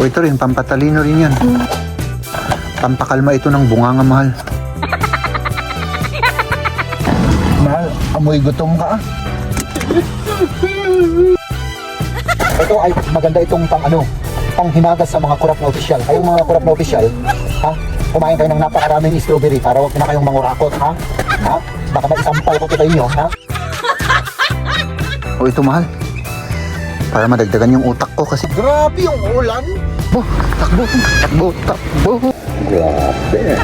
O ito rin, pampatalino rin yan. Pampakalma ito ng bunganga, mahal. Mahal, amoy gutom ka ah. Ito ay maganda itong pang hinagas sa mga kurap na opisyal. Kayong mga kurap na opisyal, ha? Kumain kayo ng napakaraming strawberry para huwag na kayong mangurakot, ha? Ha? Baka maisampal ko kita inyo, ha? O ito, mahal. Para madagdagan yung utak ko kasi grabe yung ulan. Takbo. Grabe.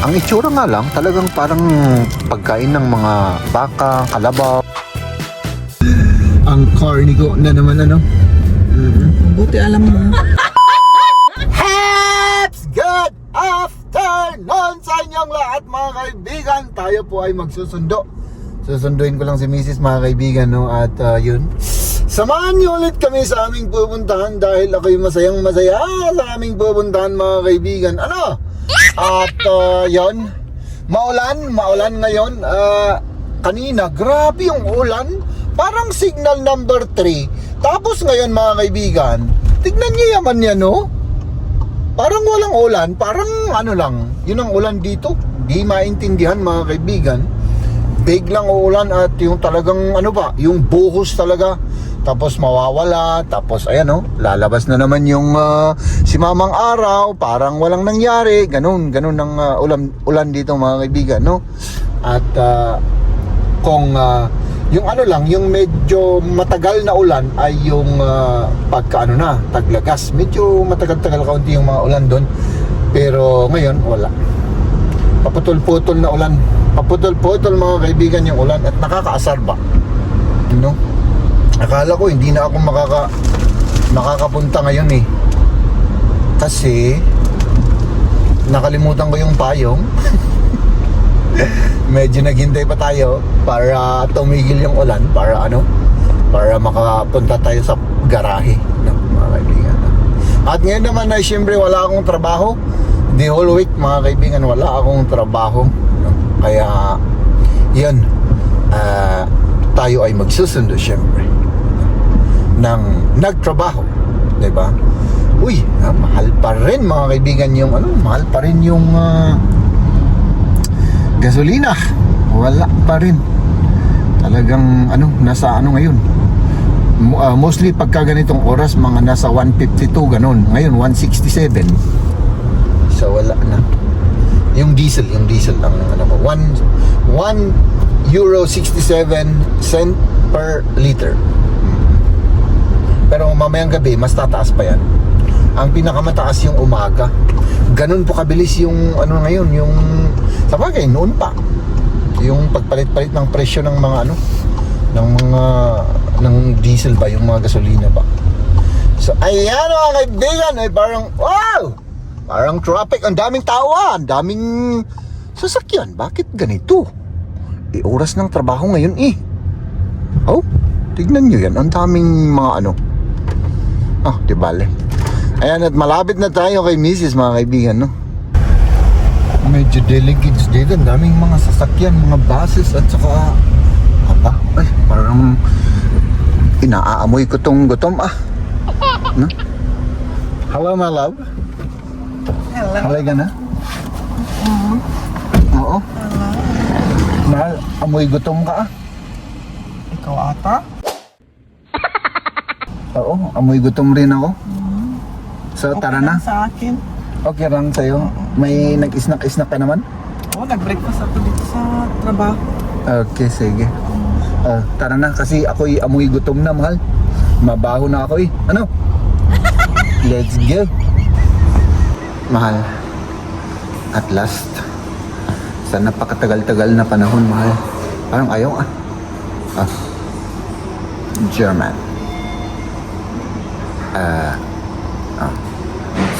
Ang itsura nga lang, talagang parang pagkain ng mga baka, kalabaw. Ang carnigo na naman Buti alam mo. Haps! Good afternoon sa inyong lahat mga kaibigan. Tayo po ay magsusundo. Susunduin ko lang si Mrs. mga kaibigan, no? At yun, samahan niyo ulit kami sa aming pupuntahan dahil ako'y masayang masaya sa aming pupuntahan mga kaibigan. Ano? At yun, maulan ngayon. Kanina, grabe yung ulan. Parang signal number 3. Tapos ngayon mga kaibigan, tignan niyo yaman yan, no? Parang walang ulan, parang lang, yun ang ulan dito. Di maintindihan mga kaibigan. Biglang uulan at yung talagang yung buhos talaga. Tapos mawawala, tapos ayan lalabas na naman yung si Mamang Araw, parang walang nangyari. Ganun ang ulan dito mga kaibigan, no? At kung yung yung medyo matagal na ulan ay yung taglagas. Medyo matagal-tagal kaunti yung mga ulan doon. Pero ngayon wala. Paputol-putol na ulan. Paputol-putol mga kaibigan yung ulan at nakakaasar ba? No? Akala ko hindi na ako makakapunta ngayon eh. Kasi nakalimutan ko yung payong. Medyo naghintay pa tayo para tumigil yung ulan para para makapunta tayo sa garahe, no, mga kaibigan. At ngayon naman ay siyempre wala akong trabaho. The whole week mga kaibigan wala akong trabaho, no? Kaya yun, tayo ay magsusundo siyempre ng nagtrabaho, diba? Uy, mahal pa rin mga kaibigan yung mahal pa rin yung gasolina. Wala pa rin. Talagang nasa ngayon. Mostly pagka ganitong oras mga nasa 152 ganun. Ngayon 167. So wala na. Yung diesel ang €1.67 per liter. Pero mamayang gabi mas tataas pa yan. Ang pinakamataas yung umaga. Ganun po kabilis yung ngayon, yung sabagay noon pa. Yung pagpalit-palit ng presyo ng mga ng diesel ba, yung mga gasolina ba. So ayan mga kaibigan, ay parang wow! Parang traffic, ang daming tao, ang daming sasakyan. Bakit ganito? Oras ng trabaho ngayon eh. Oh, tignan nyo yan, ang daming mga di bale. Ayan, at malapit na tayo kay Mrs. mga kaibigan, no? Medyo delegates dito, ang daming mga sasakyan, mga buses at saka ay, parang inaamoy ko tong gutom no? Hello my love. Hello. Halay ka na? Oo. Hello. Mahal, amoy gutom ka Ikaw ata? Oo, amoy gutom rin ako. So tara na. Sa akin. Okay lang sa'yo. May nag-snack ka naman? Oo, nag-breakfast ako dito sa trabaho. Okay, sige. Tara na kasi ako'y amoy gutom na, mahal. Mabaho na ako eh. Let's go. Mahal. At last. Sa napakatagal-tagal na panahon, mahal. Parang ayaw German.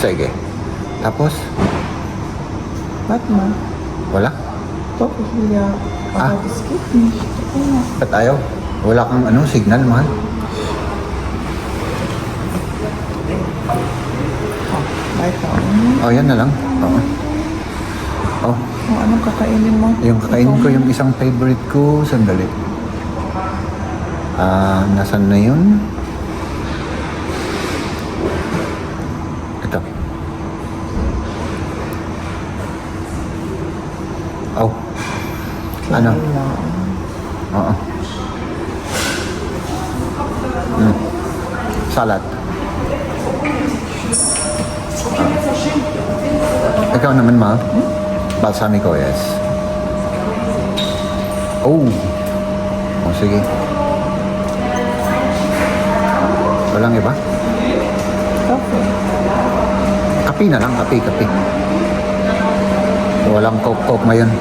Sige. Tapos? Batman. Wala? Tapos niya pag-skip ni. Ba't ayaw? Wala kang signal, mahal? Yan na lang. Oo. Kung anong kakainin mo? Yung kakainin ko, yung isang favorite ko. Sandali. Nasaan na yun? Ikaw naman, ma? Balsamico, yes. Oh. Oh, sige. Walang iba? Okay. Kape na lang, kape. Walang coke ngayon.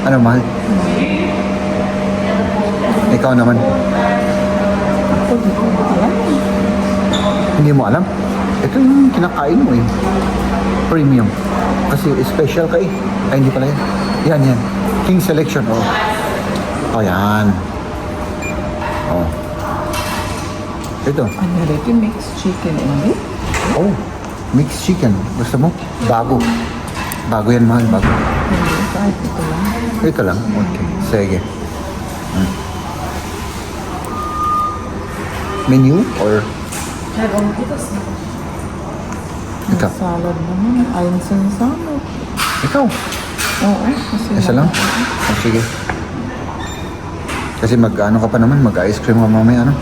Ano, mahal? Ikaw naman. Ako, di ko alam. Hindi mo alam? Ito yung kinakain mo eh. Premium. Kasi special ka eh. Ay, hindi pala yan. Yan. King Selection, oh. Oh, yan. Oh. Ito. Ano rin, mixed chicken only? Oh, mixed chicken. Gusto mo? Bago. Bago yan, mahal. Bago. Hindi, kahit ito lang. Ito lang? Okay. Sige. Menu or ito? Salad naman. Ayun sa salad. Ikaw. Oo, kasi Isa lang? Oh, sige. Kasi mag-ano ka pa naman, mag-ice cream ka mamaya, ano?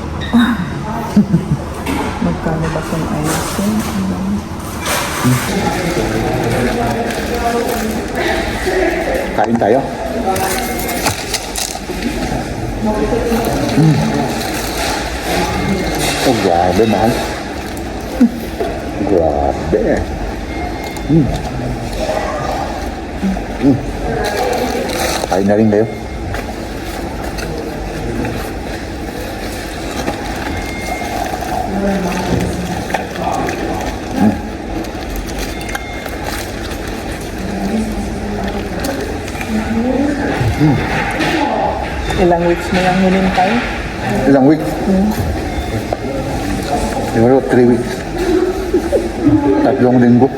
Magkano ba itong ice cream? Kain tayo. Oh, grabe, mahal. Grabe. Kain na rin kayo. Ilang weeks mo yung hinintay? Ilang weeks? Siguro 3 weeks. 3 linggo.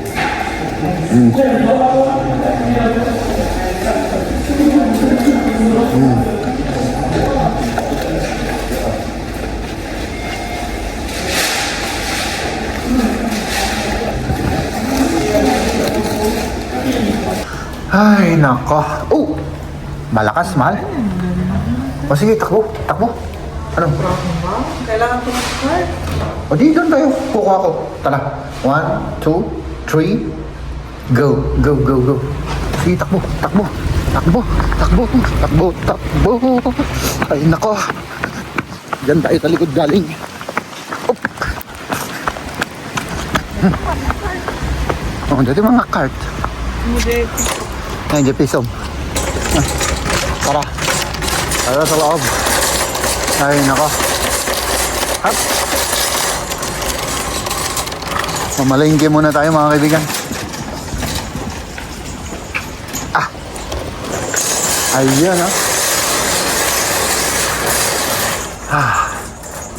Ay, nako. Oh! Malakas, mahal. O sige, takbo. Ano? Kailangan ko ng card. O di, doon tayo. Kukuha ko. Tala. 1, 2, 3. Go. Sige, takbo. Ay, nako. Diyan tayo sa likod galing. Op. Oh, dito mga cart. Hindi. Ayan, dyan piso. Tara. Tara sa loob. Ay, nako. Hap. Mamalingke muna tayo mga kaibigan. Ayan, ah.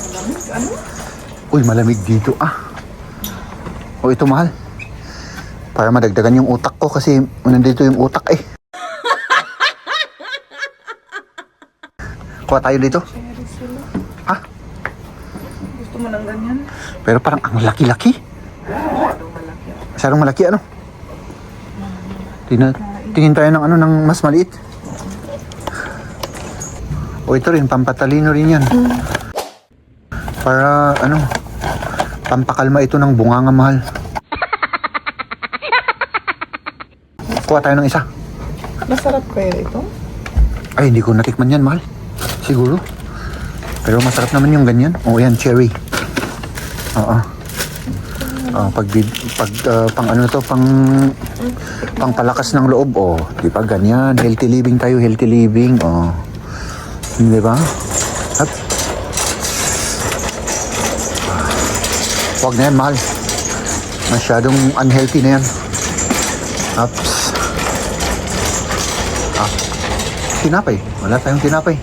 Malamig, ano? Uy, malamig dito, ah. O, ito mahal. Para madagdagan yung utak ko kasi nandito yung utak eh. Kuha tayo dito. Cherry sila. Ha? Gusto mo ng ganyan? Pero parang ang laki-laki. Masyadong malaki. Masyadong malaki, ano? Tingin tayo ng ano, ng mas maliit. O ito rin, pampatalino rin yan. Para, ano, pampakalma ito ng bunganga mahal. Kuha tayo ng isa. Masarap kaya ito? Ay, hindi ko natikman yan, mahal. Siguro. Pero masarap naman yung ganyan. O, yan, cherry. Oo. Pang ano to, pang palakas ng loob. O, di ba, ganyan. Healthy living tayo, healthy living. O. Di ba? At, huwag na yan, mahal. Masyadong unhealthy na yan. Ups. Tinapay. Wala tayong tinapay.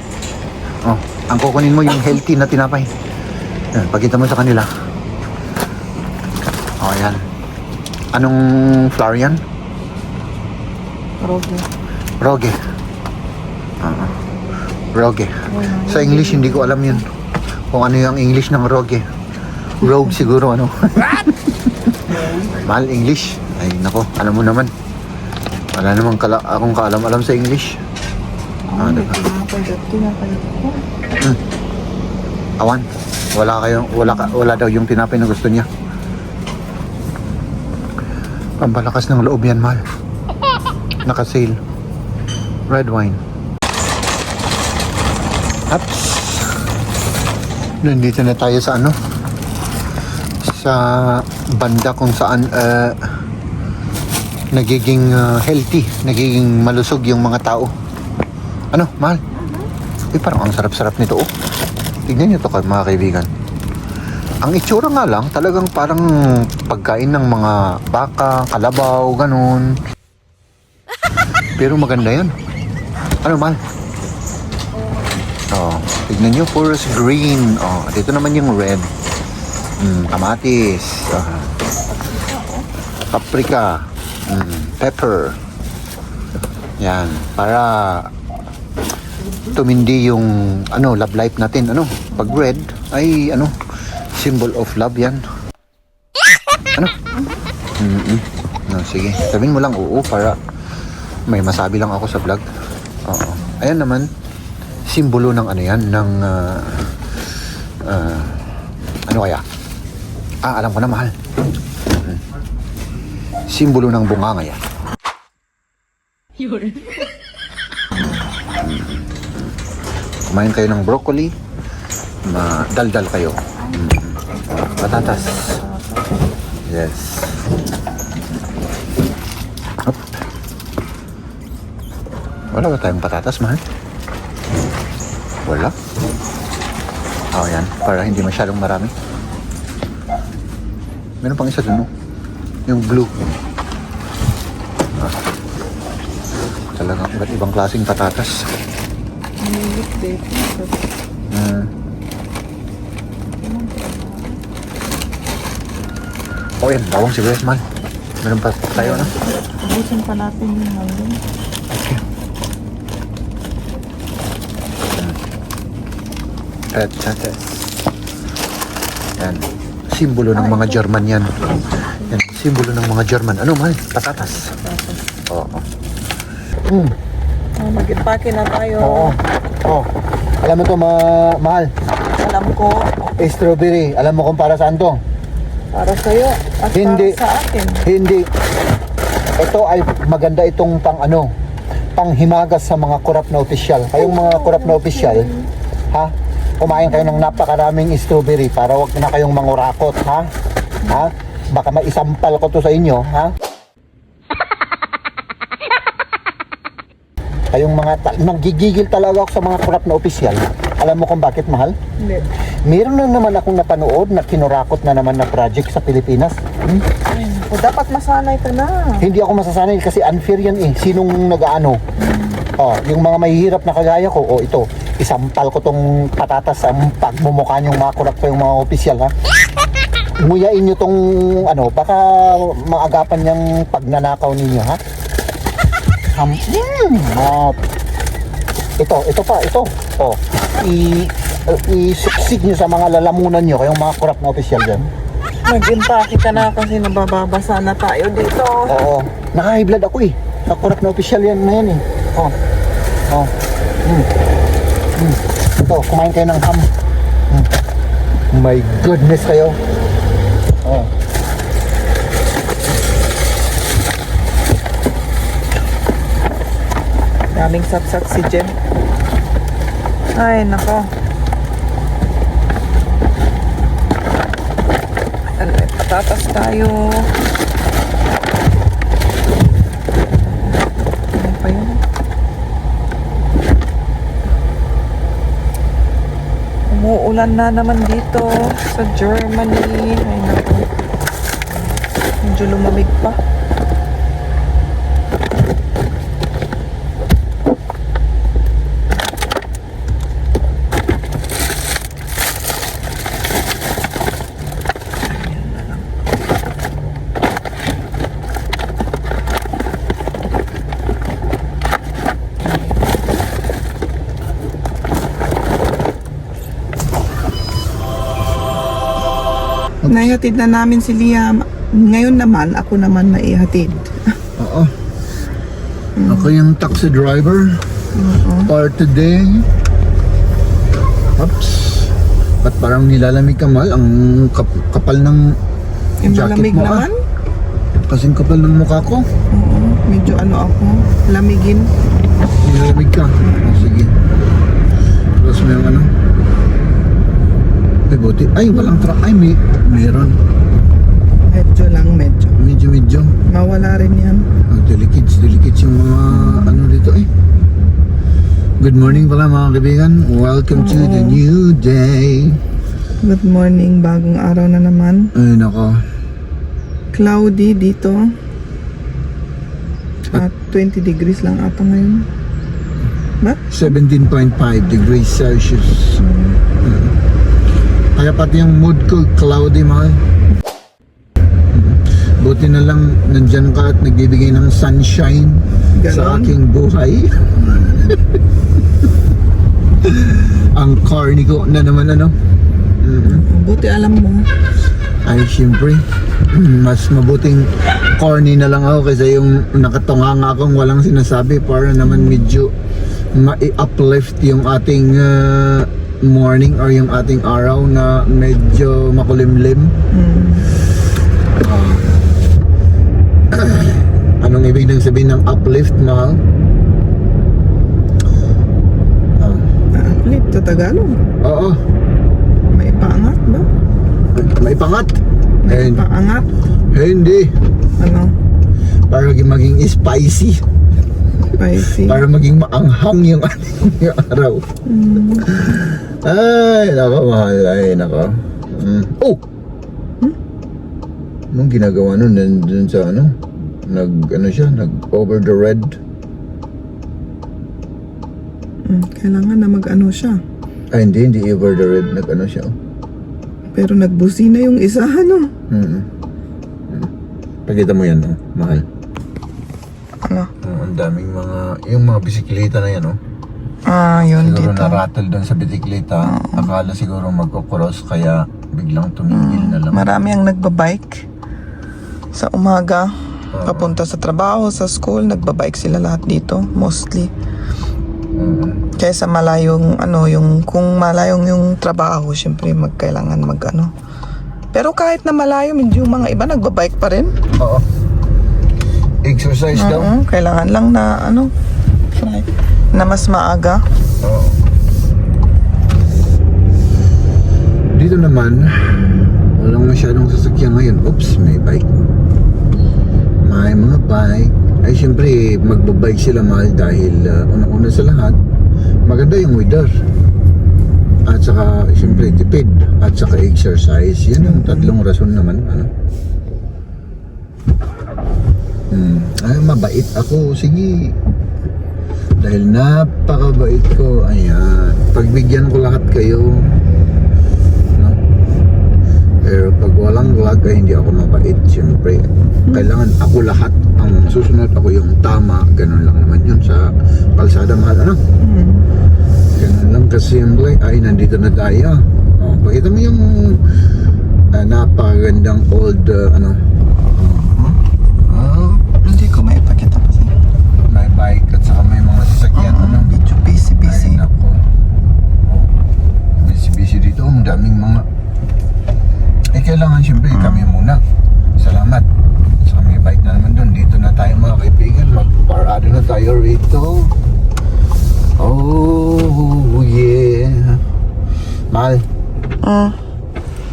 Oh, ang kukunin mo yung healthy na tinapay. Yan, pakita mo sa kanila. Oh, yan. Anong flour yan? Roge. Roge. Roge. Sa English, hindi ko alam yun. Kung ano yung English ng roge. Rogue siguro, ano? Mahal English. Ay, nako. Alam mo naman. Wala namang akong kaalam-alam sa English. Diba? Tinapay ko. Awan. Wala daw yung tinapay na gusto niya. Ang balakas ng loob yan, mahal. Naka-sale. Red wine. Ups. Nandito na tayo sa ano? Sa banda kung saan nagiging healthy, nagiging malusog yung mga tao. Ano, mahal? Parang ang sarap-sarap nito, oh. Tignan nyo to, mga kaibigan. Ang itsura nga lang, talagang parang pagkain ng mga baka, kalabaw, ganun. Pero maganda yan. Ano, mahal? Oh, tignan nyo, forest green. Oh, dito naman yung red. Kamatis. Paprika. Pepper. Yan, para tumindi yung ano, love life natin. Ano, pag red ay ano, symbol of love yan. Ano? No, sige, sabihin mo lang oo para may masabi lang ako sa vlog. Oo. Ayan naman, simbolo ng ano yan, ng ano kaya? Alam ko na, mahal. Simbolo ng bunganga yan. Kumain kayo ng broccoli, madaldal kayo. Patatas. Yes. Up. Wala ba tayong patatas, mahal? Wala. Yan. Para hindi masyadong marami. Meron pang isa dun, no? Yung blue. Talagang iba't ibang klaseng patatas. Milik dito. Yan. Bawang sibuyas, man. Meron pa tayo, no? Ubusin pa natin yung hanggang. Patatas. Yan. Simbolo ng mga German yan. Yan. Simbolo ng mga German. Ano, mahal? Patatas. Oo. Mag-impake na tayo. Oo. Alam mo to, mahal? Alam ko, Strawberry. Alam mo kung para saan to? para sa'yo at Hindi. para sa akin. Hindi. Ito ay maganda itong panghimagas sa mga korap na opisyal. Kayong mga korap na opisyal, ha? Kumain kayo ng napakaraming strawberry para wag na kayong mangurakot, ha? Ha? Baka maisampal ko to sa inyo, ha? Kayong mga nanggigigil talaga ako sa mga korap na opisyal. Alam mo kung bakit, mahal? Hindi. Meron na naman akong napanood na kinurakot na naman na project sa Pilipinas. O dapat masanay ka na. Hindi ako masasanay kasi unfair yan eh. Sinong nag-ano? Yung mga mahihirap na kagaya ko, ito, isampal ko tong patatas sa pagmumukha niyong mga kurap ko yung mga opisyal, ha? Nguyain niyo tong baka maagapan niyang pagnanakaw ninyo, ha? Ito. Isuksik niyo sa mga lalamunan niyo kayong mga kurap na opisyal dyan. Mag-impake ka na kasi nabababasa na tayo dito. Oo. Naka-high blood ako eh. Sa kurap na opisyal yan na yan eh. Ito, kumain kayo ng ham. My goodness kayo. Daming sapsap si Jem. Ay, nako. Patatas tayo. Ano pa yun? Umuulan na naman dito sa Germany. Ay, nako. Medyo lumamig pa. Naihatid na namin si Liam. Ngayon naman, ako naman maihatid. Oo. Ako yung taxi driver for today. Oops. At parang nilalamig ka, mahal. Ang kapal ng Yung jacket malamig mo, naman. Kasing kapal ng mukha ko. Oo, medyo ano ako, lamigin. Nilamig ka. Oh, sige. Tapos may ano. Ay, buti. Ay, walang truck. Ay, meron. Medyo lang, medyo. Medyo. Mawala rin yan. Oh, delicates yung mga ano dito eh. Good morning pala mga kaibigan. Welcome to the new day. Good morning, bagong araw na naman. Ay, nako. Cloudy dito. At 20 degrees lang ata ngayon. Ba? 17.5 degrees Celsius. Kaya pati yung mood ko cloudy, mahal. Buti na lang nandyan ka at nagbibigay ng sunshine sa Ganon? aking buhay. Ang corny ko na naman ano. Buti alam mo. Ay, siyempre, mas mabuting corny na lang ako kaysa yung nakatunga nga akong walang sinasabi para naman medyo ma-uplift yung ating morning or yung ating araw na medyo makulimlim. Anong ibig nang sabihin ng uplift, mahal? Uplift sa Tagalog. Oo, May paangat ba? may pangat. May paangat. Hindi. Ano? Para maging spicy. Spicy. Para maging maanghang yung ating araw. Ay, nako, mahal. Ay, nako. Oh! Anong ginagawa nun? Dun sa ano? Nag over the red. Kailangan na mag-ano siya. Ay, hindi over the red. Nag-ano siya. Pero nagbusina yung isa, ano? Pakita mo yan, oh, mahal. Ano? Ang daming yung mga bisikleta na yan, oh. Yun Siguro dito. na-rattle doon sa bisikleta. Akala siguro magkukross kaya biglang tumigil na lang. Marami ang nagbabike sa umaga. Papunta sa trabaho, sa school, nagbabike sila lahat dito, mostly. Kaysa malayong kung malayong yung trabaho, syempre kailangan mag-ano. Pero kahit na malayo, medyo mga iba nagbabike pa rin. Oo. Exercise daw. Kailangan lang na na mas maaga. Oo. Dito naman, walang masyadong sasakyan ngayon. Oops, may bike. May mga bike. Ay, siyempre, magbabike sila, mahal, dahil unang-una sa lahat, maganda yung weather. At saka, siyempre, tipid. At saka exercise. Yan yung tatlong rason naman. Ano? Ay, mabait ako. Sige. Dahil napakabait ko. Ayan. Pagbigyan ko lahat kayo. No? Pero pag walang lag, ay hindi ako mabait. Siyempre, kailangan ako lahat. Ang susunod ako yung tama. Ganun lang naman yun sa kalsada, mahal. Ano? Ganun lang kasimple. Ay, nandito na tayo. Oh, pakita mo yung napakagandang old Hindi ko may ipakita kasi. may bike at saka may mga sasakyan. Medyo busy. Ay, nako. Oh, busy dito. Ang daming mga kailangan siyempre kami muna. Salamat. Sa may bike na naman doon. Dito na tayo mga kaibigan. Magparado na tayo rito. Oh yeah. Mahal,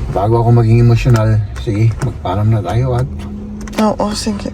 bago ako maging emosyonal, sige, magpaalam na tayo at Oo, sige.